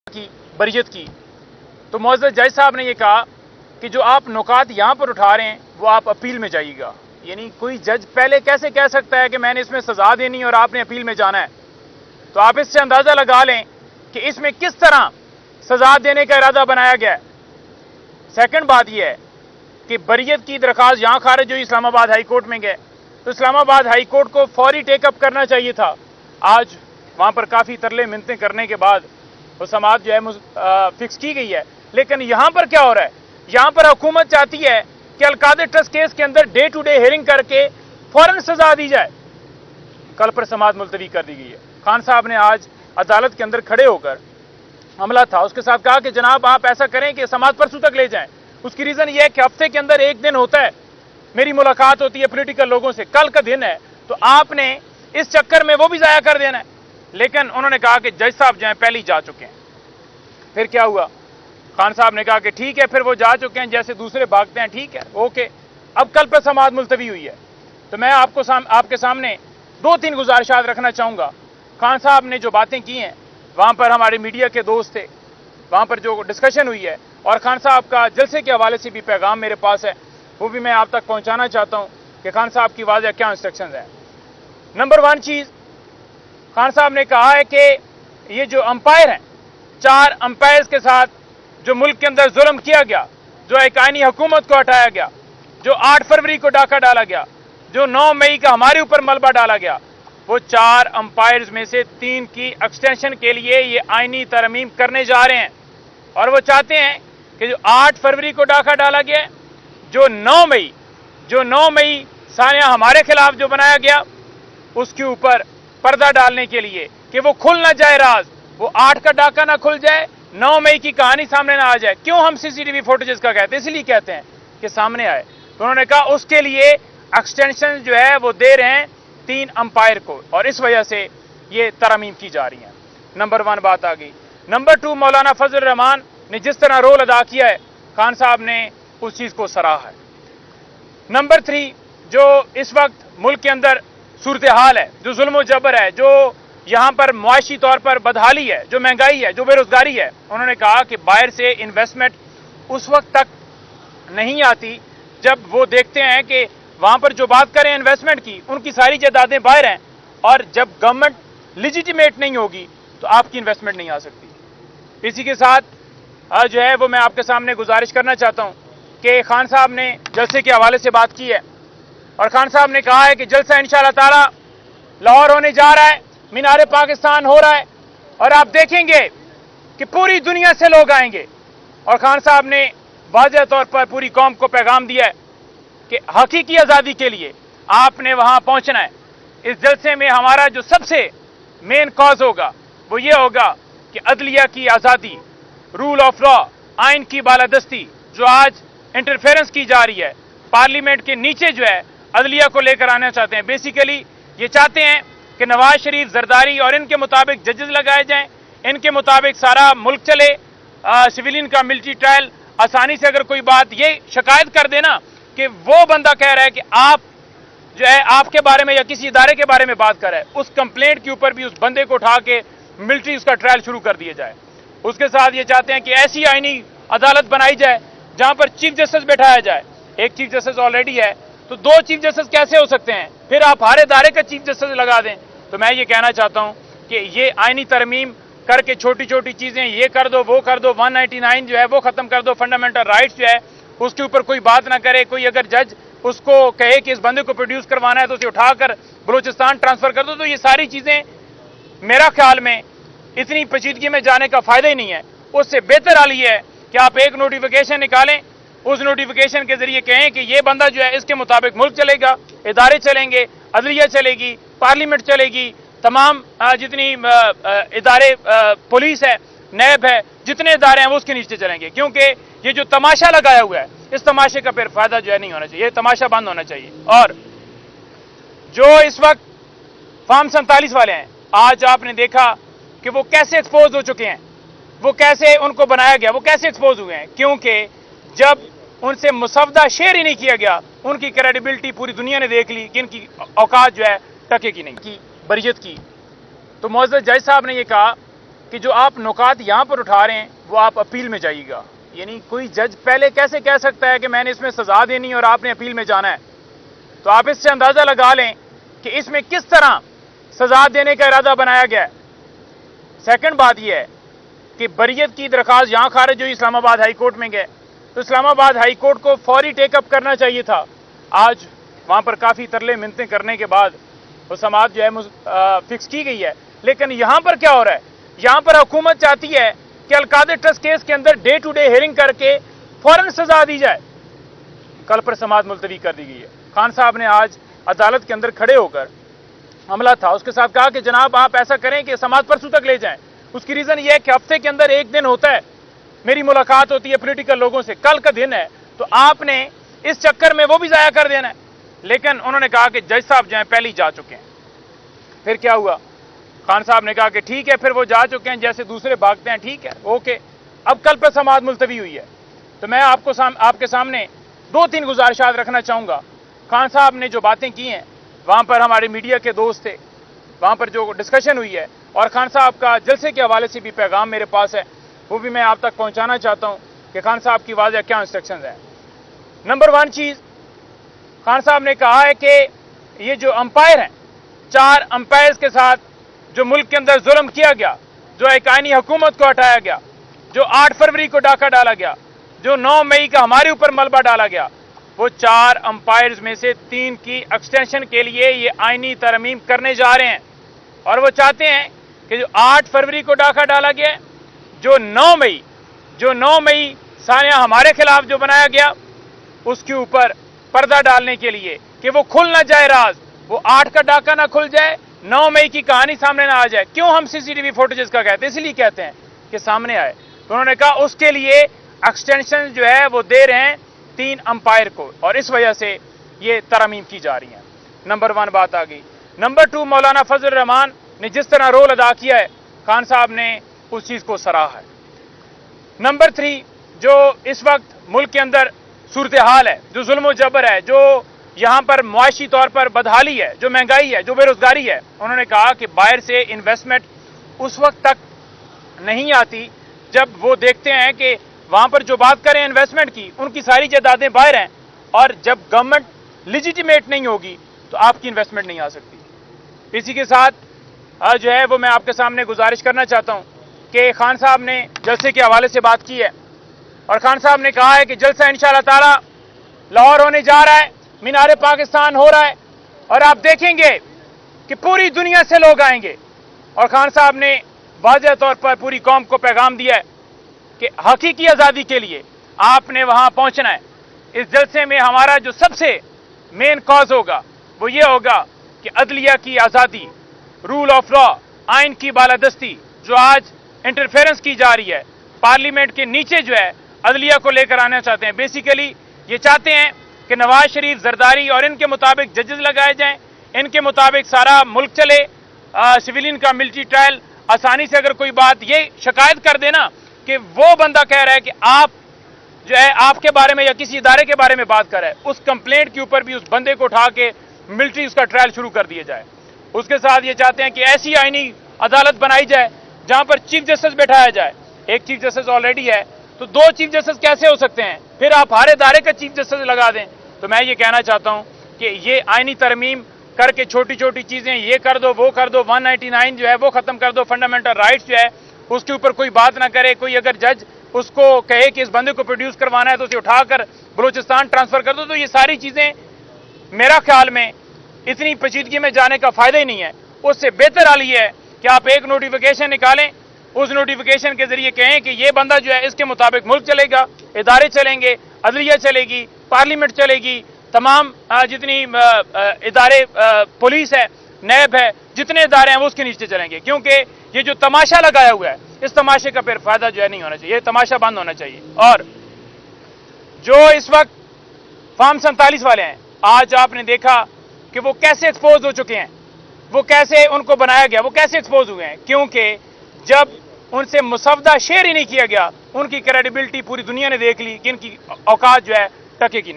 की बरियत की, तो मुअज़्ज़ज़ जज साहब ने ये कहा कि जो आप नुकात यहाँ पर उठा रहे हैं वो आप अपील में जाइएगा। यानी कोई जज पहले कैसे कह सकता है कि मैंने इसमें सजा देनी और आपने अपील में जाना है। तो आप इससे अंदाजा लगा लें कि इसमें किस तरह सजा देने का इरादा बनाया गया है। सेकंड बात यह है कि बरियत की दरख्वास्त यहाँ खारिज हुई, इस्लामाबाद हाई कोर्ट में गए, तो इस्लामाबाद हाई कोर्ट को फौरी टेकअप करना चाहिए था। आज वहाँ पर काफ़ी तरले मिन्नतें करने के बाद वो समाअत जो है फिक्स की गई है। लेकिन यहाँ पर क्या हो रहा है, यहाँ पर हुकूमत चाहती है कि अलकादर ट्रस्ट केस के अंदर डे टू डे हियरिंग करके फौरन सजा दी जाए। कल पर समाअत मुलतवी कर दी गई है। खान साहब ने आज अदालत के अंदर खड़े होकर, हमला था उसके साथ, कहा कि जनाब आप ऐसा करें कि समाअत परसों तक ले जाएं। उसकी रीज़न यह है कि हफ्ते के अंदर एक दिन होता है, मेरी मुलाकात होती है पॉलिटिकल लोगों से, कल का दिन है, तो आपने इस चक्कर में वो भी ज़ाया कर देना है। लेकिन उन्होंने कहा कि जज साहब जो हैं पहले ही जा चुके हैं। फिर क्या हुआ, खान साहब ने कहा कि ठीक है, फिर वो जा चुके हैं, जैसे दूसरे भागते हैं, ठीक है, ओके। अब कल पर समाअत मुलतवी हुई है, तो मैं आपके सामने 2-3 गुजारिशात रखना चाहूँगा। खान साहब ने जो बातें की हैं, वहाँ पर हमारे मीडिया के दोस्त थे, वहाँ पर जो डिस्कशन हुई है, और खान साहब का जलसे के हवाले से भी पैगाम मेरे पास है, वो भी मैं आप तक पहुँचाना चाहता हूँ कि खान साहब की वाज़ह क्या इंस्ट्रक्शंस हैं। नंबर 1 चीज़, खान साहब ने कहा है कि ये जो अंपायर हैं, 4 अंपायर्स के साथ जो मुल्क के अंदर जुल्म किया गया, जो एक आईनी हुकूमत को हटाया गया, जो 8 फरवरी को डाका डाला गया, जो 9 मई का हमारे ऊपर मलबा डाला गया, वो 4 अंपायर्स में से 3 की एक्सटेंशन के लिए ये आईनी तरमीम करने जा रहे हैं। और वो चाहते हैं कि जो 8 फरवरी को डाका डाला गया, जो 9 मई सानिया हमारे खिलाफ जो बनाया गया, उसके ऊपर पर्दा डालने के लिए कि वो खुल ना जाए राज, वो 8 का डाका ना खुल जाए, 9 मई की कहानी सामने ना आ जाए। क्यों हम सीसीटीवी फुटेजेस का कहते हैं, इसलिए कहते हैं कि सामने आए। तो उन्होंने कहा उसके लिए एक्सटेंशन जो है वो दे रहे हैं 3 अंपायर को, और इस वजह से ये तरमीम की जा रही है। नंबर 1 बात आ गई। नंबर 2, मौलाना फजल रहमान ने जिस तरह रोल अदा किया है, खान साहब ने उस चीज़ को सराहा है। नंबर 3, जो इस वक्त मुल्क के अंदर सूरत हाल है, जो जुल्म जबर है, जो यहाँ पर मुआशी तौर पर बदहाली है, जो महंगाई है, जो बेरोजगारी है, उन्होंने कहा कि बाहर से इन्वेस्टमेंट उस वक्त तक नहीं आती जब वो देखते हैं कि वहाँ पर जो बात करें इन्वेस्टमेंट की, उनकी सारी जायदादें बाहर हैं, और जब गवर्नमेंट लिजिटिमेट नहीं होगी तो आपकी इन्वेस्टमेंट नहीं आ सकती। इसी के साथ जो है वो मैं आपके सामने गुजारिश करना चाहता हूँ कि खान साहब ने जलसे के हवाले से बात की है, और खान साहब ने कहा है कि जलसा इंशाअल्लाह ताला लाहौर होने जा रहा है, मीनार पाकिस्तान हो रहा है, और आप देखेंगे कि पूरी दुनिया से लोग आएंगे। और खान साहब ने वाज़ेह तौर पर पूरी कौम को पैगाम दिया है कि हकीकी आज़ादी के लिए आपने वहाँ पहुँचना है। इस जलसे में हमारा जो सबसे मेन कॉज होगा वो ये होगा कि अदलिया की आज़ादी, रूल ऑफ लॉ, आइन की बालादस्ती, जो आज इंटरफेरेंस की जा रही है, पार्लियामेंट के नीचे जो है अदलिया को लेकर आना चाहते हैं। बेसिकली ये चाहते हैं कि नवाज शरीफ, जरदारी और इनके मुताबिक जजेस लगाए जाएं, इनके मुताबिक सारा मुल्क चले, सिविलियन का मिलिट्री ट्रायल आसानी से, अगर कोई बात ये शिकायत कर देना कि वो बंदा कह रहा है कि आप जो है आपके बारे में या किसी इदारे के बारे में बात कर रहा है, उस कंप्लेंट के ऊपर भी उस बंदे को उठा के मिलिट्री उसका ट्रायल शुरू कर दिया जाए। उसके साथ ये चाहते हैं कि ऐसी आईनी अदालत बनाई जाए जहां पर चीफ जस्टिस बैठाया जाए। एक चीफ जस्टिस ऑलरेडी है, तो 2 चीफ जस्टिस कैसे हो सकते हैं, फिर आप हर इदारे का चीफ जस्टिस लगा दें। तो मैं ये कहना चाहता हूं कि ये आईनी तरमीम करके छोटी छोटी चीजें ये कर दो, वो कर दो, 199 जो है वो खत्म कर दो, फंडामेंटल राइट्स जो है उसके ऊपर कोई बात ना करे। कोई अगर जज उसको कहे कि इस बंदे को प्रोड्यूस करवाना है तो उसे उठाकर बलूचिस्तान ट्रांसफर कर दो। तो ये सारी चीजें मेरा ख्याल में इतनी पेचीदगी में जाने का फायदा ही नहीं है। उससे बेहतर हाल ये है कि आप एक नोटिफिकेशन निकालें, उस नोटिफिकेशन के जरिए कहें कि ये बंदा जो है इसके मुताबिक मुल्क चलेगा, इदारे चलेंगे, अदलिया चलेगी, पार्लियामेंट चलेगी, तमाम जितनी इदारे, पुलिस है, नैब है, जितने इदारे हैं वो उसके नीचे चलेंगे। क्योंकि ये जो तमाशा लगाया हुआ है, इस तमाशे का फिर फायदा जो है नहीं होना चाहिए, ये तमाशा बंद होना चाहिए। और जो इस वक्त फार्म 47 वाले हैं, आज आपने देखा कि वो कैसे एक्सपोज हो चुके हैं, वो कैसे उनको बनाया गया, वो कैसे एक्सपोज हुए हैं, क्योंकि जब उनसे मुसवदा शेयर ही नहीं किया गया, उनकी क्रेडिबिलिटी पूरी दुनिया ने देख ली कि इनकी औकात जो है टके की नहीं की बरियत की। तो मुअज़्ज़ज़ जज साहब ने ये कहा کہ جو آپ نکات یہاں پر اٹھا رہے ہیں وہ آپ اپیل میں جائیے گا. یعنی کوئی جج پہلے کیسے کہہ سکتا ہے کہ میں نے اس میں سزا دینی اور آپ نے اپیل میں جانا ہے؟ تو آپ اس سے اندازہ لگا لیں کہ اس میں کس طرح سزا دینے کا ارادہ بنایا گیا ہے. سیکنڈ بات یہ ہے کہ بریت کی درخواست یہاں خارج ہوئی، اسلام آباد ہائی کورٹ میں گئے، تو اسلام آباد ہائی کورٹ کو فوری ٹیک اپ کرنا چاہیے تھا. آج وہاں پر کافی ترلے منتیں کرنے کے بعد وہ سماعت جو ہے فکس کی گئی ہے. لیکن یہاں پر کیا ہو رہا ہے؟ یہاں پر حکومت چاہتی ہے کہ القادر ٹرسٹ کیس کے another day to day hearing کر کے فوراً سزا دی جائے. کل پر سماعت ملتوی کر دی گئی ہے. خان صاحب نے آج عدالت کے اندر کھڑے ہو کر عملہ تھا اس کے ساتھ کہا کہ جناب آپ ایسا کریں کہ سماعت پرسوں تک لے جائیں. اس کی ریزن یہ ہے کہ ہفتے کے اندر ایک دن ہوتا ہے میری ملاقات ہوتی ہے پولیٹیکل لوگوں سے، کل کا دن ہے تو آپ نے اس چکر میں وہ بھی ضائع کر دینا ہے. لیکن انہوں نے کہا کہ جج صاحب جو ہیں پہلے ہی جا چکے ہیں. پھر کیا ہوا؟ خان صاحب نے کہا کہ ٹھیک ہے پھر وہ جا چکے ہیں، جیسے دوسرے بھاگتے ہیں، ٹھیک ہے اوکے. اب کل پہ سماعت ملتوی ہوئی ہے تو میں آپ کے سامنے 2-3 گزارشات رکھنا چاہوں گا. خان صاحب نے جو باتیں کی ہیں وہاں پر ہمارے میڈیا کے دوست تھے، وہاں پر جو ڈسکشن ہوئی ہے اور خان صاحب کا جلسے کے حوالے سے بھی پیغام میرے پاس ہے، وہ بھی میں آپ تک پہنچانا چاہتا ہوں کہ خان صاحب کی واضح کیا انسٹرکشنز ہیں. نمبر 1 چیز خان صاحب نے کہا ہے کہ یہ جو امپائر ہیں 4 امپائرز کے ساتھ جو ملک کے اندر ظلم کیا گیا، جو ایک آئینی حکومت کو ہٹایا گیا، جو 8 فروری کو ڈاکہ ڈالا گیا، جو 9 مئی کا ہمارے اوپر ملبہ ڈالا گیا، وہ 4 امپائرز میں سے 3 کی ایکسٹینشن کے لیے یہ آئینی ترمیم کرنے جا رہے ہیں. اور وہ چاہتے ہیں کہ جو 8 فروری کو ڈاکہ ڈالا گیا، جو 9 مئی سانیہ ہمارے خلاف جو بنایا گیا، اس کے اوپر پردہ ڈالنے کے لیے کہ وہ کھل نہ جائے راز، وہ 8 کا ڈاکہ نہ کھل جائے، 9 مئی کی کہانی سامنے نہ آ جائے. کیوں ہم سی سی ٹی وی فوٹیجز کا کہتے ہیں؟ اس لیے کہتے ہیں کہ سامنے آئے. تو انہوں نے کہا اس کے لیے ایکسٹینشن جو ہے وہ دے رہے ہیں 3 امپائر کو، اور اس وجہ سے یہ ترامیم کی جا رہی ہیں. نمبر 1 بات آ گئی. نمبر 2 مولانا فضل الرحمان نے جس طرح رول ادا کیا ہے خان صاحب نے اس چیز کو سراہا ہے. نمبر 3 جو اس وقت ملک کے اندر صورتحال ہے، جو ظلم و جبر ہے، جو یہاں پر معاشی طور پر بدحالی ہے، جو مہنگائی ہے، جو بے روزگاری ہے، انہوں نے کہا کہ باہر سے انویسٹمنٹ اس وقت تک نہیں آتی جب وہ دیکھتے ہیں کہ وہاں پر جو بات کریں انویسٹمنٹ کی ان کی ساری جائیدادیں باہر ہیں، اور جب گورنمنٹ لیجیٹیمیٹ نہیں ہوگی تو آپ کی انویسٹمنٹ نہیں آ سکتی. اسی کے ساتھ جو ہے وہ میں آپ کے سامنے گزارش کرنا چاہتا ہوں کہ خان صاحب نے جلسے کے حوالے سے بات کی ہے، اور خان صاحب نے کہا ہے کہ جلسہ انشاءاللہ تعالی لاہور ہونے جا رہا ہے، مینار پاکستان ہو رہا ہے، اور آپ دیکھیں گے کہ پوری دنیا سے لوگ آئیں گے. اور خان صاحب نے واضح طور پر پوری قوم کو پیغام دیا ہے کہ حقیقی آزادی کے لیے آپ نے وہاں پہنچنا ہے. اس جلسے میں ہمارا جو سب سے مین کاز ہوگا وہ یہ ہوگا کہ عدلیہ کی آزادی، رول آف لا، آئین کی بالادستی جو آج انٹرفیرنس کی جا رہی ہے پارلیمنٹ کے نیچے جو ہے عدلیہ کو لے کر آنا چاہتے ہیں. بیسیکلی یہ چاہتے ہیں کہ نواز شریف، زرداری اور ان کے مطابق ججز لگائے جائیں، ان کے مطابق سارا ملک چلے، سویلین کا ملٹری ٹرائل. آسانی سے اگر کوئی بات یہ شکایت کر دینا کہ وہ بندہ کہہ رہا ہے کہ آپ جو ہے آپ کے بارے میں یا کسی ادارے کے بارے میں بات کر رہا ہے، اس کمپلینٹ کے اوپر بھی اس بندے کو اٹھا کے ملٹری اس کا ٹرائل شروع کر دیا جائے. اس کے ساتھ یہ چاہتے ہیں کہ ایسی آئینی عدالت بنائی جائے جہاں پر چیف جسٹس بیٹھایا جائے. ایک چیف جسٹس آلریڈی ہے تو 2 چیف جسٹس کیسے ہو سکتے ہیں؟ پھر آپ ہر ادارے کا چیف جسٹس لگا دیں. تو میں یہ کہنا چاہتا ہوں کہ یہ آئینی ترمیم کر کے چھوٹی چھوٹی چیزیں یہ کر دو، وہ کر دو، 199 جو ہے وہ ختم کر دو، فنڈامنٹل رائٹس جو ہے اس کے اوپر کوئی بات نہ کرے. کوئی اگر جج اس کو کہے کہ اس بندے کو پروڈیوس کروانا ہے تو اسے اٹھا کر بلوچستان ٹرانسفر کر دو. تو یہ ساری چیزیں میرا خیال میں اتنی پیچیدگی میں جانے کا فائدہ ہی نہیں ہے. اس سے بہتر حال یہ ہے کہ آپ ایک نوٹیفیکیشن نکالیں، اس نوٹیفیکیشن کے ذریعے کہیں کہ یہ بندہ جو ہے اس کے مطابق ملک چلے گا، ادارے چلیں گے، عدلیہ چلے گی، پارلیمنٹ چلے گی، تمام جتنی ادارے پولیس ہے، نیب ہے، جتنے ادارے ہیں وہ اس کے نیچے چلیں گے. کیونکہ یہ جو تماشا لگایا ہوا ہے اس تماشے کا پھر فائدہ جو ہے نہیں ہونا چاہیے، یہ تماشا بند ہونا چاہیے. اور جو اس وقت فارم 47 والے ہیں، آج آپ نے دیکھا کہ وہ کیسے ایکسپوز ہو چکے ہیں، وہ کیسے ان کو بنایا گیا، وہ کیسے ایکسپوز ہوئے ہیں. کیونکہ جب ان سے مسودہ شیئر ہی نہیں کیا گیا ان کی کریڈیبلٹی پوری دنیا نے دیکھ لی کہ ان کی اوقات جو ہے ٹکے کی نہیں.